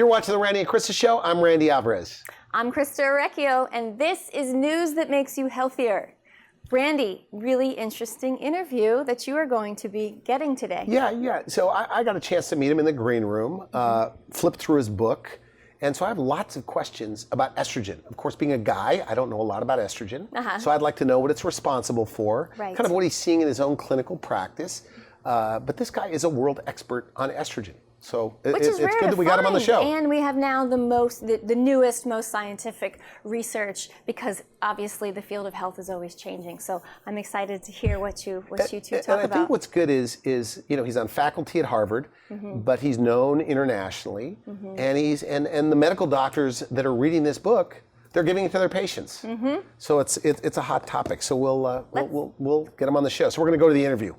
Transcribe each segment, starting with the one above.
You're watching the Randy and Christa Show. I'm Randy Alvarez. I'm Christa Orecchio, and this is news that makes you healthier. Randy, really interesting interview that you are going to be getting today. Yeah. So I got a chance to meet him in the green room, flipped through his book, and so I have lots of questions about estrogen. Of course, being a guy, I don't know a lot about estrogen, so I'd like to know what it's responsible for, kind of what he's seeing in his own clinical practice. But this guy is a world expert on estrogen. So it's good that we got him on the show. And we have now the newest, most scientific research, because obviously the field of health is always changing. So I'm excited to hear what you two talk about. I think what's good is he's on faculty at Harvard, but he's known internationally, and and the medical doctors that are reading this book, they're giving it to their patients. So it's a hot topic. So we'll get him on the show. So we're going to go to the interview.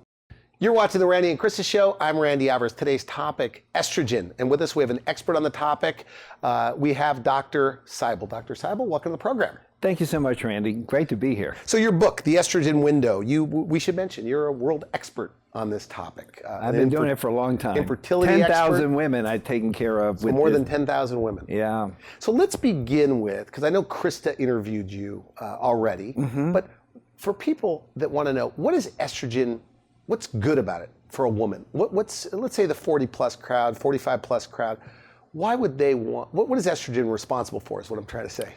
You're watching the Randy and Christa Show. I'm Randy Alvarez. Today's topic, estrogen. And with us, we have an expert on the topic. We have Dr. Seibel. Dr. Seibel, welcome to the program. Thank you so much, Randy. Great to be here. So your book, The Estrogen Window, we should mention, you're a world expert on this topic. I've been doing it for a long time. Infertility 10,000 women I've taken care of. So more than 10,000 women. Yeah. So let's begin with, because I know Christa interviewed you already, but for people that want to know, what is estrogen? What's good about it for a woman? Let's say the 40 plus crowd, 45 plus crowd, why would they want, what is estrogen responsible for is what I'm trying to say.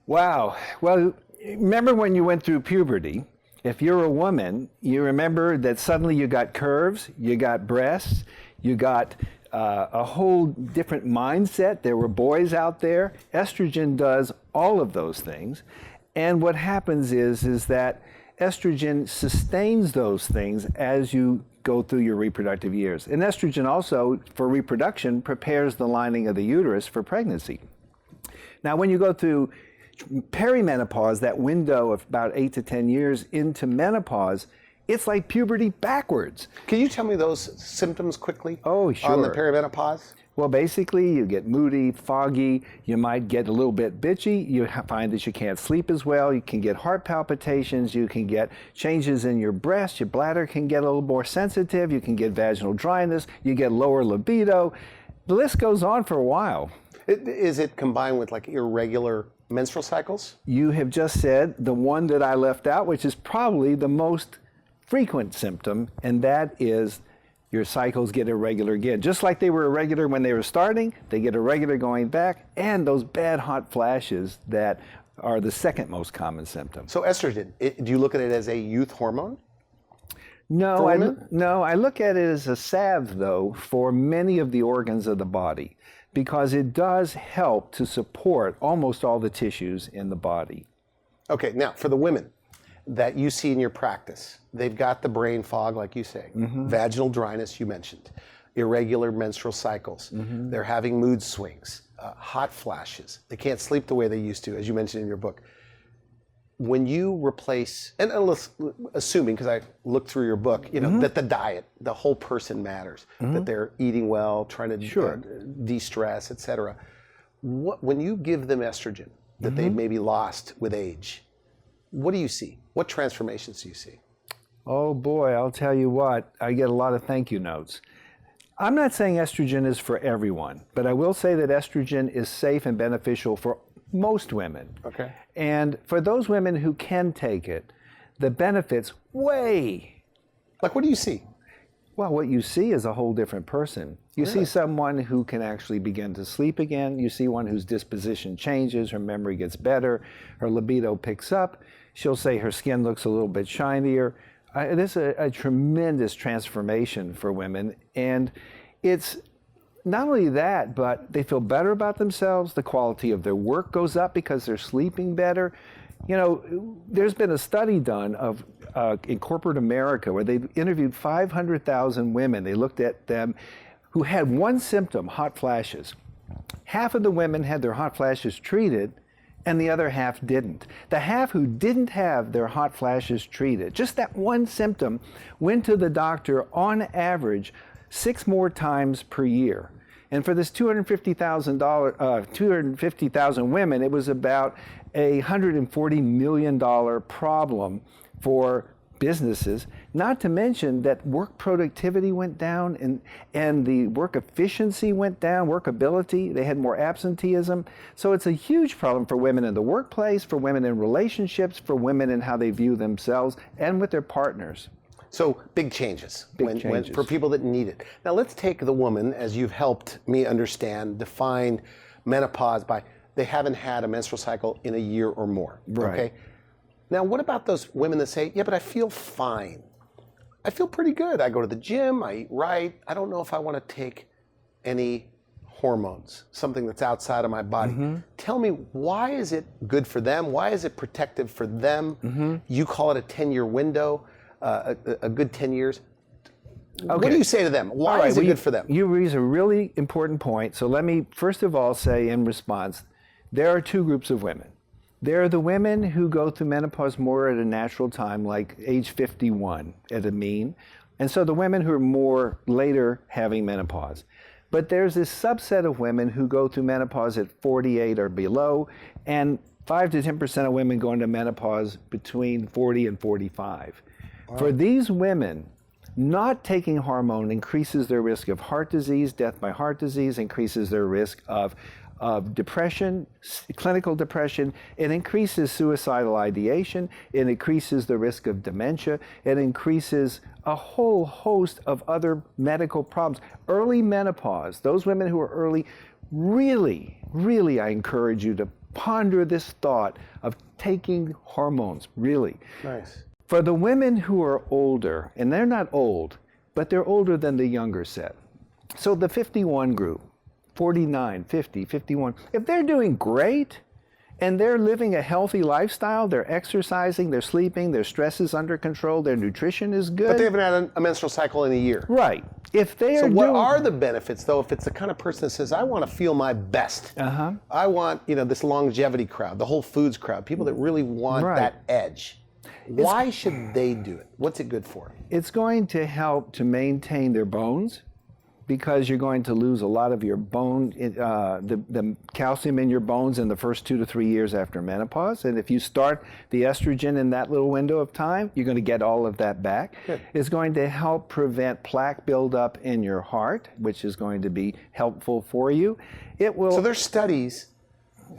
Wow. Well, remember when you went through puberty, if you're a woman, you remember that suddenly you got curves, you got breasts, you got a whole different mindset. There were boys out there. Estrogen does all of those things. And what happens is that estrogen sustains those things as you go through your reproductive years. And estrogen also, for reproduction, prepares the lining of the uterus for pregnancy. Now, when you go through perimenopause, that window of about 8 to 10 years into menopause, it's like puberty backwards. Can you tell me those symptoms quickly? Oh, sure. On the perimenopause? Well, basically, you get moody, foggy, you might get a little bit bitchy, you find that you can't sleep as well, you can get heart palpitations, you can get changes in your breast, your bladder can get a little more sensitive, you can get vaginal dryness, you get lower libido. The list goes on for a while. Is it combined with like irregular menstrual cycles? You have just said the one that I left out, which is probably the most frequent symptom, and that is your cycles get irregular again. Just like they were irregular when they were starting, they get irregular going back, and those bad hot flashes that are the second most common symptom. So estrogen, do you look at it as a youth hormone? No, I look at it as a salve, though, for many of the organs of the body, because it does help to support almost all the tissues in the body. Okay, now for the women that you see in your practice, they've got the brain fog, like you say, vaginal dryness, you mentioned, irregular menstrual cycles, they're having mood swings, hot flashes, they can't sleep the way they used to, as you mentioned in your book. When you replace, and assuming, because I looked through your book, that the diet, the whole person matters, that they're eating well, trying to de-stress, etc. When you give them estrogen that they've maybe lost with age, what do you see? What transformations do you see? Oh boy, I'll tell you what, I get a lot of thank you notes. I'm not saying estrogen is for everyone, but I will say that estrogen is safe and beneficial for most women. Okay. And for those women who can take it, the benefits way. Like what do you see? Well, what you see is a whole different person. You see someone who can actually begin to sleep again. You see one whose disposition changes, her memory gets better, her libido picks up. She'll say her skin looks a little bit shinier. This is a tremendous transformation for women. And it's not only that, but they feel better about themselves. The quality of their work goes up because they're sleeping better. You know, there's been a study done of in corporate America where they interviewed 500,000 women. They looked at them who had one symptom, hot flashes. Half of the women had their hot flashes treated, and the other half didn't. The half who didn't have their hot flashes treated, just that one symptom, went to the doctor on average 6 more times per year. And for this 250,000 women, it was about a $140 million problem for businesses, not to mention that work productivity went down and the work efficiency went down, workability, they had more absenteeism. So it's a huge problem for women in the workplace, for women in relationships, for women in how they view themselves and with their partners. So big changes, changes. For people that need it. Now let's take the woman, as you've helped me understand, define menopause by they haven't had a menstrual cycle in a year or more. Right. Okay. Now what about those women that say, yeah, but I feel fine. I feel pretty good. I go to the gym, I eat right. I don't know if I want to take any hormones, something that's outside of my body. Tell me, why is it good for them? Why is it protective for them? You call it a 10-year window, a good 10 years. Okay. What do you say to them? Why is it good for them? You raise a really important point. So let me first of all say in response, there are two groups of women. There are the women who go through menopause more at a natural time, like age 51 at a mean. And so the women who are more later having menopause. But there's this subset of women who go through menopause at 48 or below, and 5 to 10% of women go into menopause between 40 and 45. Wow. For these women, not taking hormone increases their risk of heart disease, death by heart disease, increases their risk of depression, clinical depression. It increases suicidal ideation. It increases the risk of dementia. It increases a whole host of other medical problems. Early menopause, those women who are early, really, really, I encourage you to ponder this thought of taking hormones, really. Nice. For the women who are older, and they're not old, but they're older than the younger set. So the 51 group, 49, 50, 51, if they're doing great and they're living a healthy lifestyle, they're exercising, they're sleeping, their stress is under control, their nutrition is good. But they haven't had a menstrual cycle in a year. Right. If they are So what are the benefits, though, if it's the kind of person that says, I want to feel my best. I want, this longevity crowd, the Whole Foods crowd, people that really want that edge. Why should they do it? What's it good for? It's going to help to maintain their bones, because you're going to lose a lot of your bone, the calcium in your bones in the first 2 to 3 years after menopause. And if you start the estrogen in that little window of time, you're going to get all of that back. Good. It's going to help prevent plaque buildup in your heart, which is going to be helpful for you. It will. So there's studies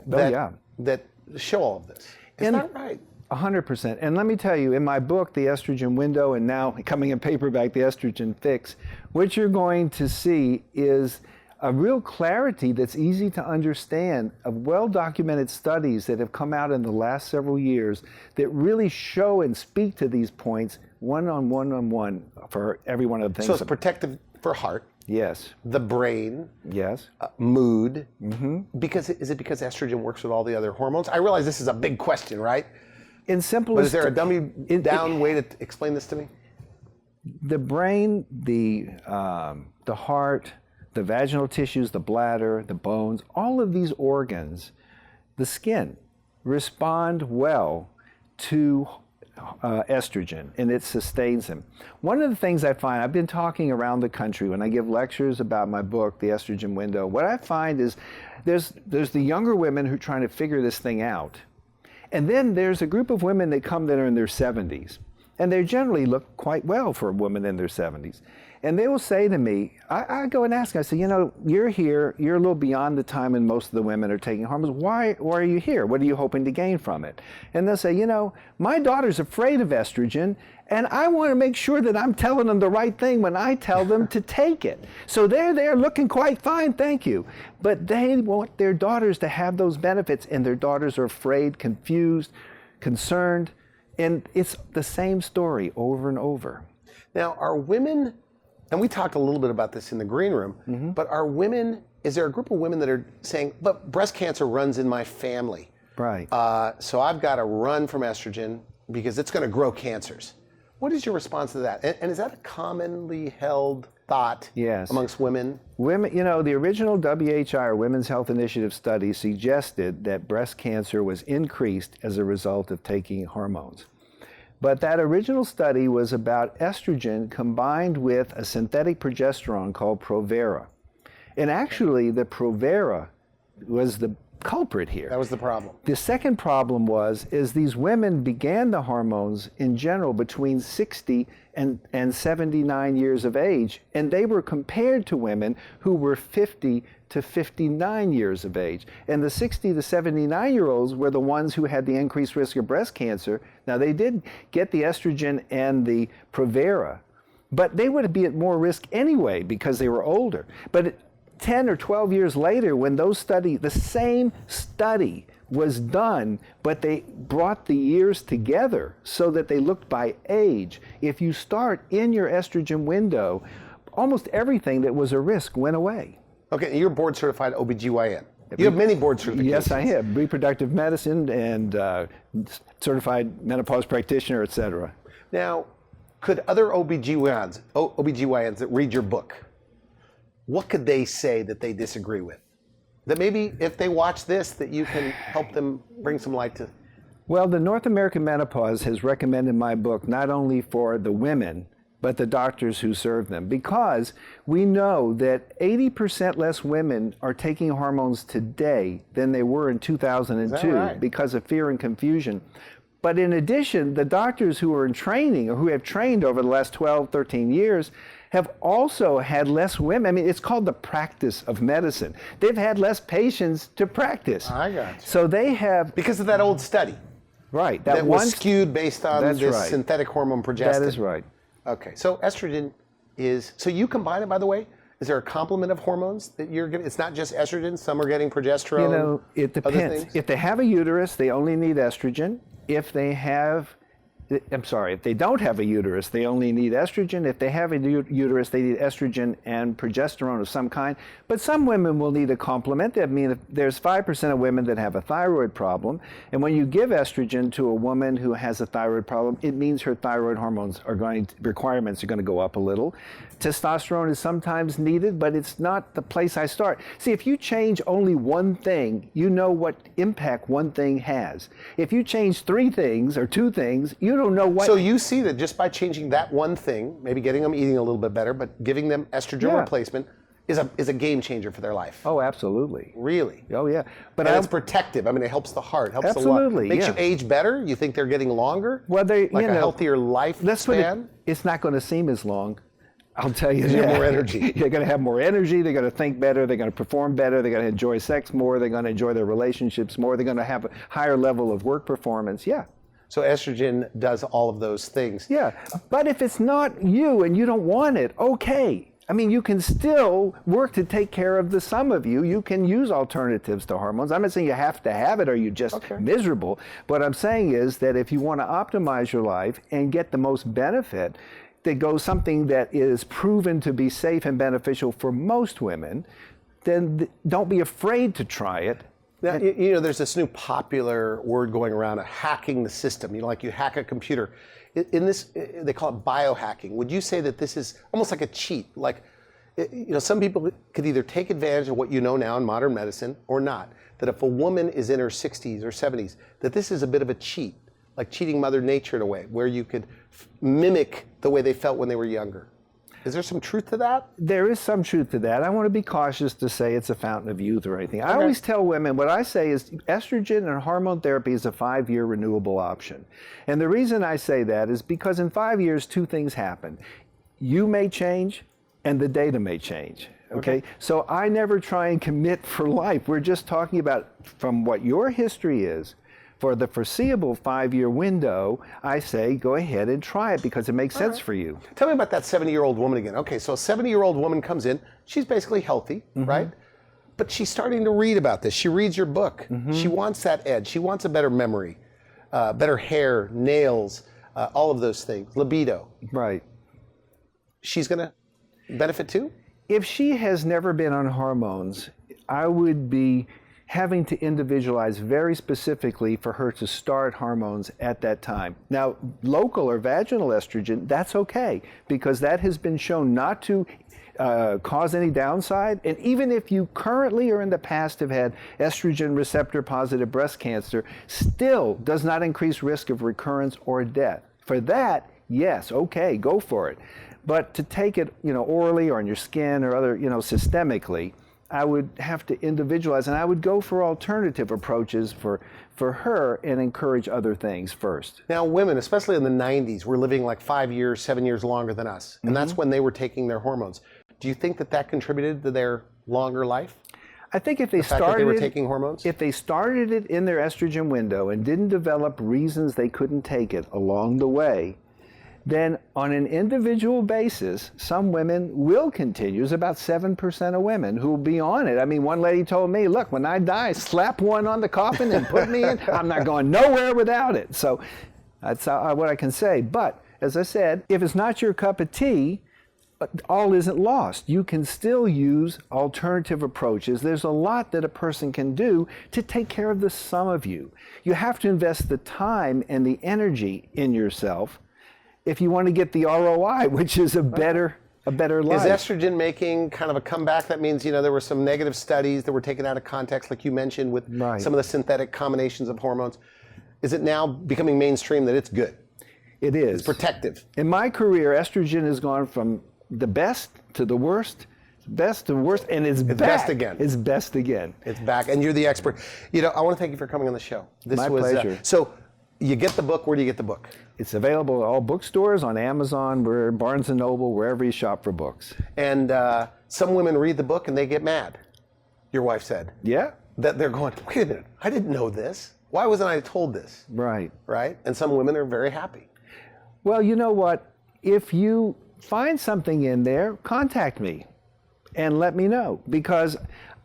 that show all of this. Is that right? 100%. And let me tell you, in my book, The Estrogen Window, and now coming in paperback, The Estrogen Fix, what you're going to see is a real clarity that's easy to understand of well-documented studies that have come out in the last several years that really show and speak to these points one-on-one for every one of the things. So it's protective for heart. Yes. The brain. Yes. Mood. Is it because estrogen works with all the other hormones? I realize this is a big question, right? In simplest, but is there a dummy-down way to explain this to me? The brain, the heart, the vaginal tissues, the bladder, the bones, all of these organs, the skin, respond well to estrogen, and it sustains them. One of the things I find, I've been talking around the country when I give lectures about my book, The Estrogen Window, what I find is there's the younger women who are trying to figure this thing out. And then there's a group of women that come that are in their 70s. And they generally look quite well for a woman in their 70s. And they will say to me, I go and ask them, I say, you're here, you're a little beyond the time when most of the women are taking hormones. Why are you here? What are you hoping to gain from it? And they'll say, my daughter's afraid of estrogen, and I want to make sure that I'm telling them the right thing when I tell them to take it. So they're there looking quite fine, thank you. But they want their daughters to have those benefits, and their daughters are afraid, confused, concerned, and it's the same story over and over. Now, are women, and we talked a little bit about this in the green room, but is there a group of women that are saying, but breast cancer runs in my family. Right. So I've got to run from estrogen because it's going to grow cancers. What is your response to that? And is that a commonly held thought amongst women? Women, the original WHI, or Women's Health Initiative study, suggested that breast cancer was increased as a result of taking hormones. But that original study was about estrogen combined with a synthetic progesterone called Provera. And actually, the Provera was the culprit here. That was the problem. The second problem is these women began the hormones in general between 60 and 79 years of age, and they were compared to women who were 50 to 59 years of age. And the 60 to 79-year-olds were the ones who had the increased risk of breast cancer. Now, they did get the estrogen and the Provera, but they would be at more risk anyway because they were older. But 10 or 12 years later, when the same study was done, but they brought the years together so that they looked by age. If you start in your estrogen window, almost everything that was a risk went away. Okay, you're board certified OBGYN. You have many board certifications. Yes, I have. Reproductive medicine and certified menopause practitioner, et cetera. Now, could other OBGYNs that read your book, what could they say that they disagree with? That maybe if they watch this, that you can help them bring some light to? Well, the North American Menopause has recommended my book not only for the women, but the doctors who serve them, because we know that 80% less women are taking hormones today than they were in 2002 Is that right? because of fear and confusion. But in addition, the doctors who are in training or who have trained over the last 12, 13 years have also had less women. I mean, it's called the practice of medicine. They've had less patients to practice. I got you. So they have... Because of that old study. Right. That was skewed based on this right. synthetic hormone progestin. That is right. Okay, so estrogen is, so you combine it, by the way? Is there a complement of hormones that you're getting? It's not just estrogen, some are getting progesterone. You know, it depends. If they have a uterus, they only need estrogen. If they don't have a uterus, they only need estrogen. If they have a uterus, they need estrogen and progesterone of some kind. But some women will need a complement. I mean, there's 5% of women that have a thyroid problem. And when you give estrogen to a woman who has a thyroid problem, it means her thyroid hormones requirements are going to go up a little. Testosterone is sometimes needed, but it's not the place I start. See, if you change only one thing, you know what impact one thing has. If you change 3 things or 2 things, you don't know what... So you see that just by changing that one thing, maybe getting them eating a little bit better, but giving them estrogen replacement is a game changer for their life. Oh, absolutely. Really? Oh, yeah. But it's protective. I mean, it helps the heart, helps absolutely, the lung. Makes you age better? You think they're getting longer? Well, like a healthier lifespan? It's not going to seem as long. I'll tell you that. You have more energy. They're going to have more energy. They're going to think better. They're going to perform better. They're going to enjoy sex more. They're going to enjoy their relationships more. They're going to have a higher level of work performance. Yeah. So estrogen does all of those things. Yeah. But if it's not you and you don't want it, okay. I mean, you can still work to take care of the sum of you. You can use alternatives to hormones. I'm not saying you have to have it or you're just miserable. What I'm saying is that if you want to optimize your life and get the most benefit, that goes something that is proven to be safe and beneficial for most women, then don't be afraid to try it. Now, you know, there's this new popular word going around, hacking the system. You know, like you hack a computer. In this, they call it biohacking. Would you say that this is almost like a cheat? Like, you know, some people could either take advantage of what you know now in modern medicine or not. That if a woman is in her 60s or 70s, that this is a bit of a cheat, like cheating Mother Nature in a way, where you could mimic the way they felt when they were younger. Is there some truth to that? There is some truth to that. I want to be cautious to say it's a fountain of youth or anything. I always tell women, what I say is estrogen and hormone therapy is a 5-year renewable option. And the reason I say that is because in 5 years, 2 things happen. You may change and the data may change. Okay? So I never try and commit for life. We're just talking about from what your history is. For the foreseeable 5-year window, I say go ahead and try it because it makes sense for you. Tell me about that 70-year-old woman again. Okay, so a 70-year-old woman comes in. She's basically healthy, right? But she's starting to read about this. She reads your book. She wants that edge. She wants a better memory, better hair, nails, all of those things, libido. Right. She's going to benefit too? If she has never been on hormones, I would be having to individualize very specifically for her to start hormones at that time. Now, local or vaginal estrogen, that's okay, because that has been shown not to cause any downside. And even if you currently or in the past have had estrogen receptor positive breast cancer, still does not increase risk of recurrence or death. For that, yes, okay, go for it. But to take it, you know, orally or on your skin or other, you know, systemically, I would have to individualize, and I would go for alternative approaches for her and encourage other things first. Now, women, especially in the 90s, were living like 5 years, 7 years longer than us. And that's when they were taking their hormones. Do you think that contributed to their longer life? I think if they They were taking hormones? if they started it in their estrogen window and didn't develop reasons they couldn't take it along the way, then on an individual basis, some women will continue. There's about 7% of women who will be on it. I mean, one lady told me, look, when I die, slap one on the coffin and put me in. I'm not going nowhere without it. So that's what I can say. But as I said, if it's not your cup of tea, all isn't lost. You can still use alternative approaches. There's a lot that a person can do to take care of the sum of you. You have to invest the time and the energy in yourself if you want to get the ROI, which is a better life. Is estrogen making kind of a comeback? That means, there were some negative studies that were taken out of context, like you mentioned, with some of the synthetic combinations of hormones. Is it now becoming mainstream that it's good? It is. It's protective. In my career, estrogen has gone from the best to the worst, best to worst, and it's back. Best again. It's best again. It's back, and you're the expert. I want to thank you for coming on the show. My pleasure. So you get the book. Where do you get the book? It's available at all bookstores, on Amazon, Barnes & Noble, wherever you shop for books. And some women read the book and they get mad, your wife said. Yeah. That they're going, wait a minute, I didn't know this. Why wasn't I told this? Right. Right? And some women are very happy. Well, you know what? If you find something in there, contact me and let me know, because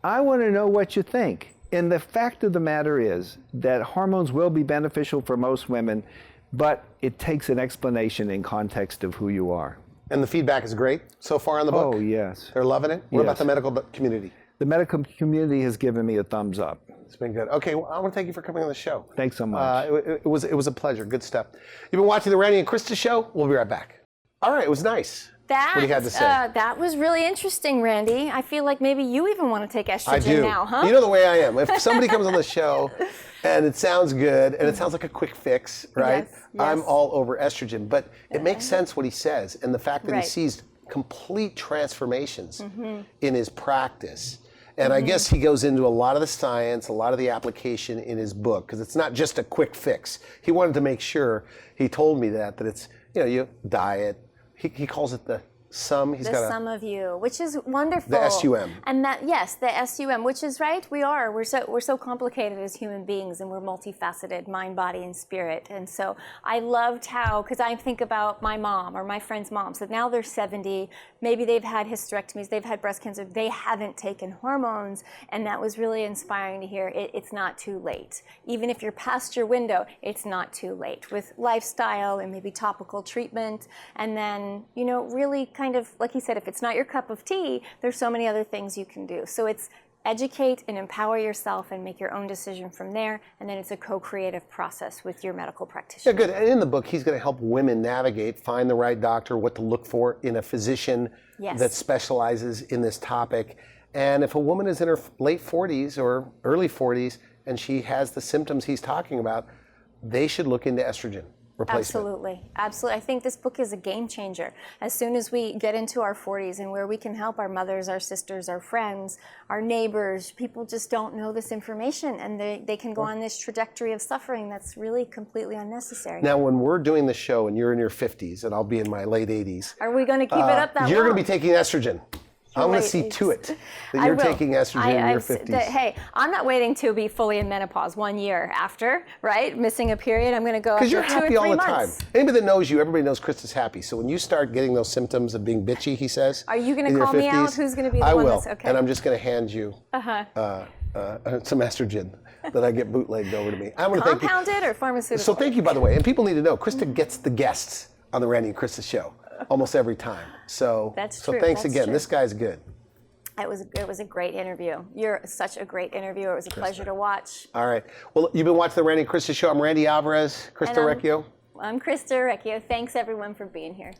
I want to know what you think. And the fact of the matter is that hormones will be beneficial for most women, but it takes an explanation in context of who you are. And the feedback is great so far on the book? Oh, yes. They're loving it? What about the medical community? The medical community has given me a thumbs up. It's been good. Okay, well, I want to thank you for coming on the show. Thanks so much. It was a pleasure. Good stuff. You've been watching the Randy and Christa show. We'll be right back. All right, it was nice. What do you have to say? That was really interesting, Randy. I feel like maybe you even want to take estrogen now, huh? You know the way I am. If somebody comes on the show and it sounds good and it sounds like a quick fix, right? Yes. I'm all over estrogen. But it makes sense what he says, and the fact that he sees complete transformations in his practice. And I guess he goes into a lot of the science, a lot of the application in his book, because it's not just a quick fix. He wanted to make sure, he told me that it's, you diet. He calls it the sum. He's got sum of you, which is wonderful. The SUM. And the SUM, which is right. We're so complicated as human beings, and we're multifaceted, mind, body, and spirit. And so I loved how, because I think about my mom or my friend's moms, that now they're 70, maybe they've had hysterectomies, they've had breast cancer, they haven't taken hormones, and that was really inspiring to hear. It's not too late. Even if you're past your window, it's not too late with lifestyle and maybe topical treatment, and then, really kind of, like he said, if it's not your cup of tea, there's so many other things you can do. So it's educate and empower yourself and make your own decision from there, and then it's a co-creative process with your medical practitioner. Yeah, good. And in the book, he's going to help women navigate, find the right doctor, what to look for in a physician that specializes in this topic. And if a woman is in her late 40s or early 40s and she has the symptoms he's talking about, they should look into estrogen replacement. Absolutely. I think this book is a game changer. As soon as we get into our 40s and where we can help our mothers, our sisters, our friends, our neighbors, people just don't know this information, and they can go on this trajectory of suffering that's really completely unnecessary. Now, when we're doing the show and you're in your 50s and I'll be in my late 80s, are we going to keep it up that long? You're going to be taking estrogen. I'm going to see to it that you're taking estrogen in your 50s. Hey, I'm not waiting to be fully in menopause 1 year after, right? Missing a period, I'm going to go after 2 or 3 months. Because you're happy all the time. Anybody that knows you, everybody knows Christa's happy. So when you start getting those symptoms of being bitchy, he says, are you going to call me out? Who's going to be the one that's okay? And I'm just going to hand you some estrogen that I get bootlegged over to me. I want to thank you. Compounded or pharmaceutical? So thank you, by the way. And people need to know, Christa gets the guests on the Randy and Christa show almost every time. So that's true. So thanks again. This guy's good. It was a great interview. You're such a great interviewer. It was a pleasure to watch. All right. Well, you've been watching the Randy and Christa show. I'm Randy Alvarez. Christa Orecchio. I'm Christa Orecchio. Thanks everyone for being here.